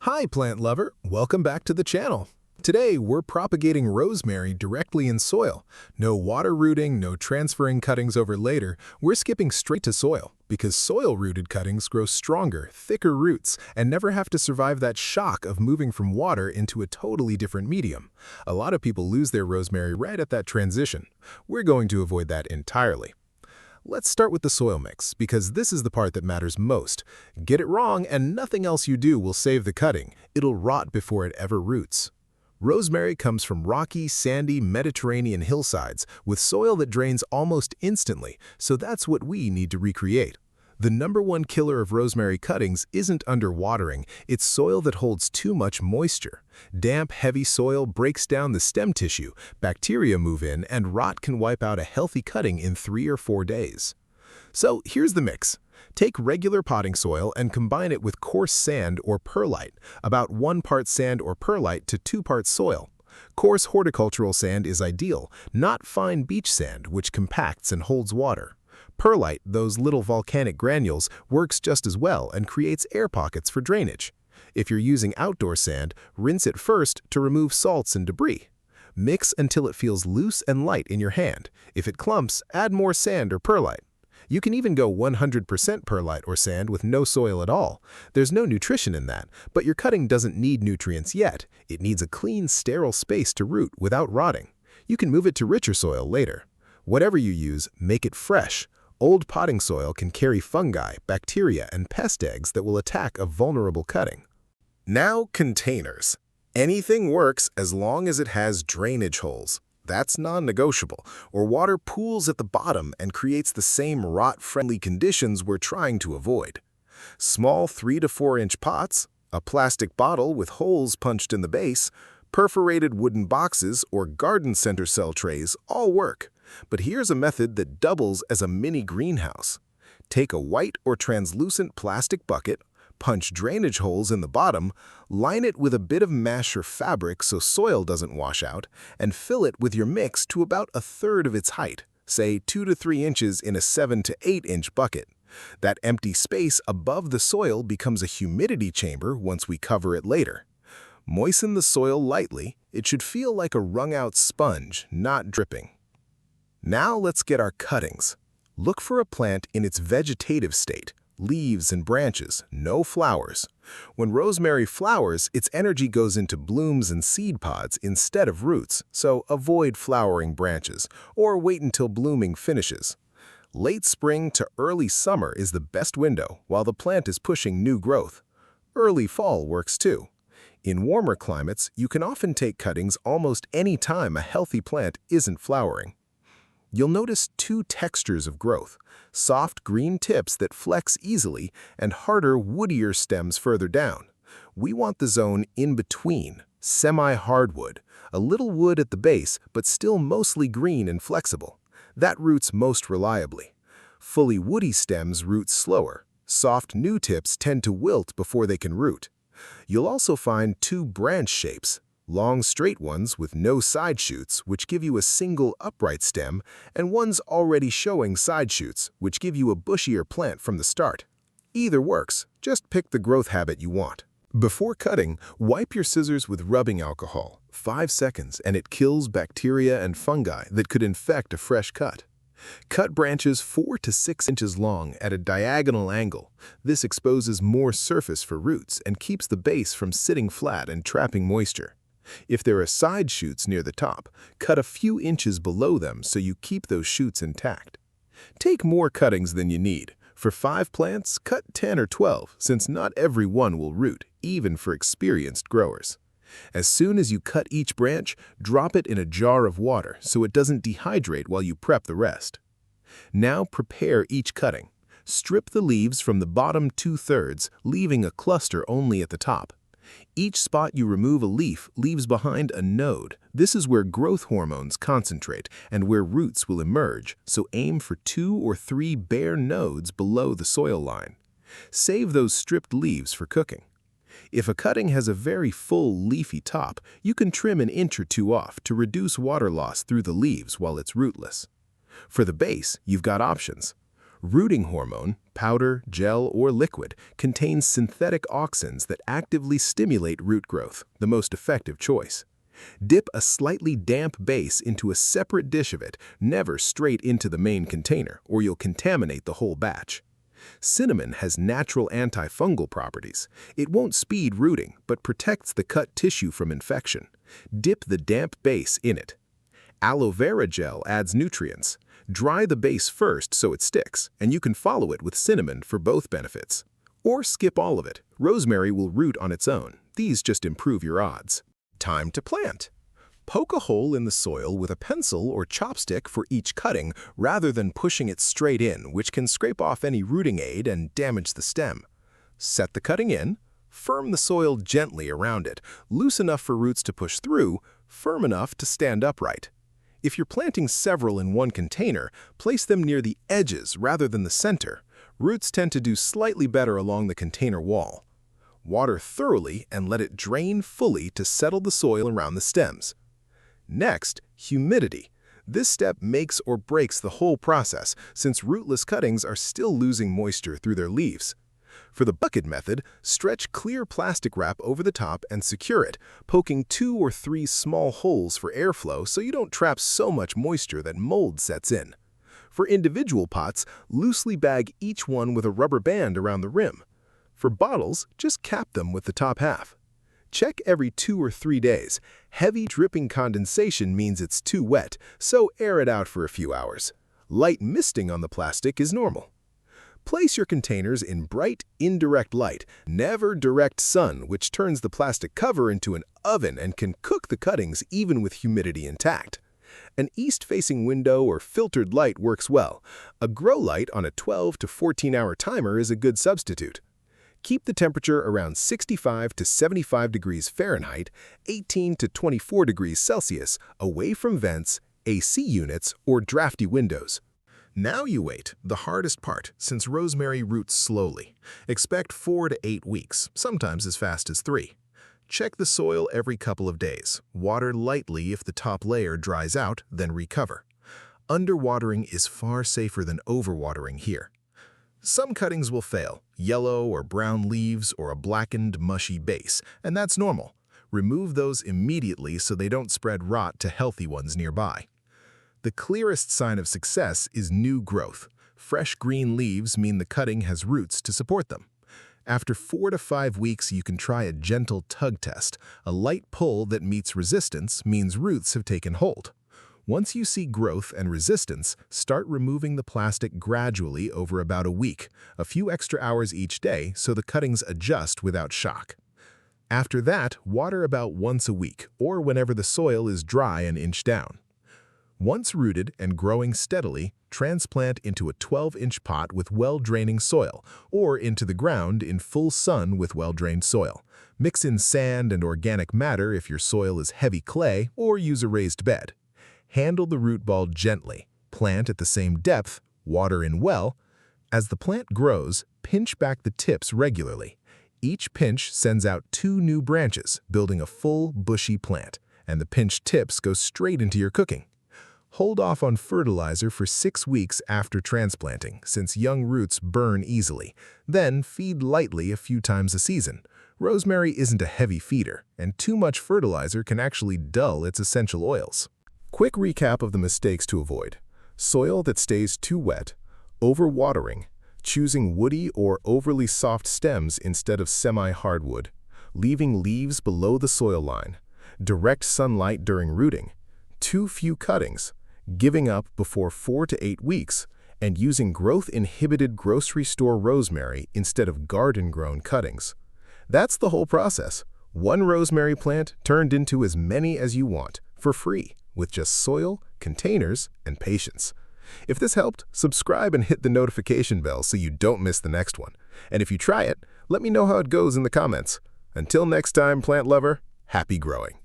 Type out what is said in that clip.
Hi, plant lover. Welcome back to the channel. Today, we're propagating rosemary directly in soil. No water rooting, no transferring cuttings over later. We're skipping straight to soil because soil-rooted cuttings grow stronger, thicker roots and never have to survive that shock of moving from water into a totally different medium. A lot of people lose their rosemary right at that transition. We're going to avoid that entirely. Let's start with the soil mix, because this is the part that matters most. Get it wrong and nothing else you do will save the cutting. It'll rot before it ever roots. Rosemary comes from rocky, sandy Mediterranean hillsides with soil that drains almost instantly, so that's what we need to recreate. The #1 killer of rosemary cuttings isn't underwatering, it's soil that holds too much moisture. Damp, heavy soil breaks down the stem tissue, bacteria move in, and rot can wipe out a healthy cutting in 3 or 4 days. So here's the mix. Take regular potting soil and combine it with coarse sand or perlite, about 1 part sand or perlite to 2 parts soil. Coarse horticultural sand is ideal, not fine beach sand, which compacts and holds water. Perlite, those little volcanic granules, works just as well and creates air pockets for drainage. If you're using outdoor sand, rinse it first to remove salts and debris. Mix until it feels loose and light in your hand. If it clumps, add more sand or perlite. You can even go 100% perlite or sand with no soil at all. There's no nutrition in that, but your cutting doesn't need nutrients yet. It needs a clean, sterile space to root without rotting. You can move it to richer soil later. Whatever you use, make it fresh. Old potting soil can carry fungi, bacteria, and pest eggs that will attack a vulnerable cutting. Now, containers. Anything works as long as it has drainage holes. That's non-negotiable, or water pools at the bottom and creates the same rot-friendly conditions we're trying to avoid. Small 3 to 4 inch pots, a plastic bottle with holes punched in the base, perforated wooden boxes, or garden center cell trays all work. But here's a method that doubles as a mini greenhouse. Take a white or translucent plastic bucket, punch drainage holes in the bottom, line it with a bit of mesh or fabric so soil doesn't wash out, and fill it with your mix to about 1/3 of its height, say 2 to 3 inches in a 7 to 8 inch bucket. That empty space above the soil becomes a humidity chamber once we cover it later. Moisten the soil lightly. It should feel like a wrung-out sponge, not dripping. Now let's get our cuttings. Look for a plant in its vegetative state, leaves and branches, no flowers. When rosemary flowers, its energy goes into blooms and seed pods instead of roots, so avoid flowering branches, or wait until blooming finishes. Late spring to early summer is the best window while the plant is pushing new growth. Early fall works too. In warmer climates, you can often take cuttings almost any time a healthy plant isn't flowering. You'll notice 2 textures of growth, soft green tips that flex easily and harder, woodier stems further down. We want the zone in between, semi-hardwood, a little wood at the base but still mostly green and flexible. That roots most reliably. Fully woody stems root slower. Soft new tips tend to wilt before they can root. You'll also find 2 branch shapes. Long straight ones with no side shoots, which give you a single upright stem, and ones already showing side shoots, which give you a bushier plant from the start. Either works, just pick the growth habit you want. Before cutting, wipe your scissors with rubbing alcohol, 5 seconds, and it kills bacteria and fungi that could infect a fresh cut. Cut branches 4 to 6 inches long at a diagonal angle. This exposes more surface for roots and keeps the base from sitting flat and trapping moisture. If there are side shoots near the top, cut a few inches below them so you keep those shoots intact. Take more cuttings than you need. For 5 plants, cut 10 or 12, since not every one will root, even for experienced growers. As soon as you cut each branch, drop it in a jar of water so it doesn't dehydrate while you prep the rest. Now prepare each cutting. Strip the leaves from the bottom 2/3, leaving a cluster only at the top. Each spot you remove a leaf leaves behind a node. This is where growth hormones concentrate and where roots will emerge, so aim for 2 or 3 bare nodes below the soil line. Save those stripped leaves for cooking. If a cutting has a very full, leafy top, you can trim an inch or 2 off to reduce water loss through the leaves while it's rootless. For the base, you've got options. Rooting hormone, powder, gel, or liquid, contains synthetic auxins that actively stimulate root growth, the most effective choice. Dip a slightly damp base into a separate dish of it, never straight into the main container, or you'll contaminate the whole batch. Cinnamon has natural antifungal properties. It won't speed rooting, but protects the cut tissue from infection. Dip the damp base in it. Aloe vera gel adds nutrients. Dry the base first so it sticks, and you can follow it with cinnamon for both benefits. Or skip all of it. Rosemary will root on its own. These just improve your odds. Time to plant. Poke a hole in the soil with a pencil or chopstick for each cutting rather than pushing it straight in, which can scrape off any rooting aid and damage the stem. Set the cutting in. Firm the soil gently around it, loose enough for roots to push through, firm enough to stand upright. If you're planting several in one container, place them near the edges rather than the center. Roots tend to do slightly better along the container wall. Water thoroughly and let it drain fully to settle the soil around the stems. Next, humidity. This step makes or breaks the whole process, since rootless cuttings are still losing moisture through their leaves. For the bucket method, stretch clear plastic wrap over the top and secure it, poking 2 or 3 small holes for airflow so you don't trap so much moisture that mold sets in. For individual pots, loosely bag each one with a rubber band around the rim. For bottles, just cap them with the top half. Check every 2 or 3 days. Heavy dripping condensation means it's too wet, so air it out for a few hours. Light misting on the plastic is normal. Place your containers in bright, indirect light, never direct sun, which turns the plastic cover into an oven and can cook the cuttings even with humidity intact. An east-facing window or filtered light works well. A grow light on a 12 to 14-hour timer is a good substitute. Keep the temperature around 65 to 75 degrees Fahrenheit, 18 to 24 degrees Celsius, away from vents, AC units, or drafty windows. Now you wait, the hardest part, since rosemary roots slowly. Expect 4 to 8 weeks, sometimes as fast as 3. Check the soil every couple of days. Water lightly if the top layer dries out, then recover. Underwatering is far safer than overwatering here. Some cuttings will fail, yellow or brown leaves or a blackened, mushy base, and that's normal. Remove those immediately so they don't spread rot to healthy ones nearby. The clearest sign of success is new growth. Fresh green leaves mean the cutting has roots to support them. After 4 to 5 weeks, you can try a gentle tug test. A light pull that meets resistance means roots have taken hold. Once you see growth and resistance, start removing the plastic gradually over about a week, a few extra hours each day so the cuttings adjust without shock. After that, water about once a week, or whenever the soil is dry an inch down. Once rooted and growing steadily, transplant into a 12-inch pot with well-draining soil, or into the ground in full sun with well-drained soil. Mix in sand and organic matter if your soil is heavy clay, or use a raised bed. Handle the root ball gently. Plant at the same depth, water in well. As the plant grows, pinch back the tips regularly. Each pinch sends out 2 new branches, building a full, bushy plant, and the pinched tips go straight into your cooking. Hold off on fertilizer for 6 weeks after transplanting, since young roots burn easily. Then feed lightly a few times a season. Rosemary isn't a heavy feeder, and too much fertilizer can actually dull its essential oils. Quick recap of the mistakes to avoid. Soil that stays too wet, overwatering, choosing woody or overly soft stems instead of semi-hardwood, leaving leaves below the soil line, direct sunlight during rooting, too few cuttings, giving up before 4 to 8 weeks, and using growth-inhibited grocery store rosemary instead of garden-grown cuttings. That's the whole process. One rosemary plant turned into as many as you want, for free, with just soil, containers, and patience. If this helped, subscribe and hit the notification bell so you don't miss the next one. And if you try it, let me know how it goes in the comments. Until next time, plant lover, happy growing.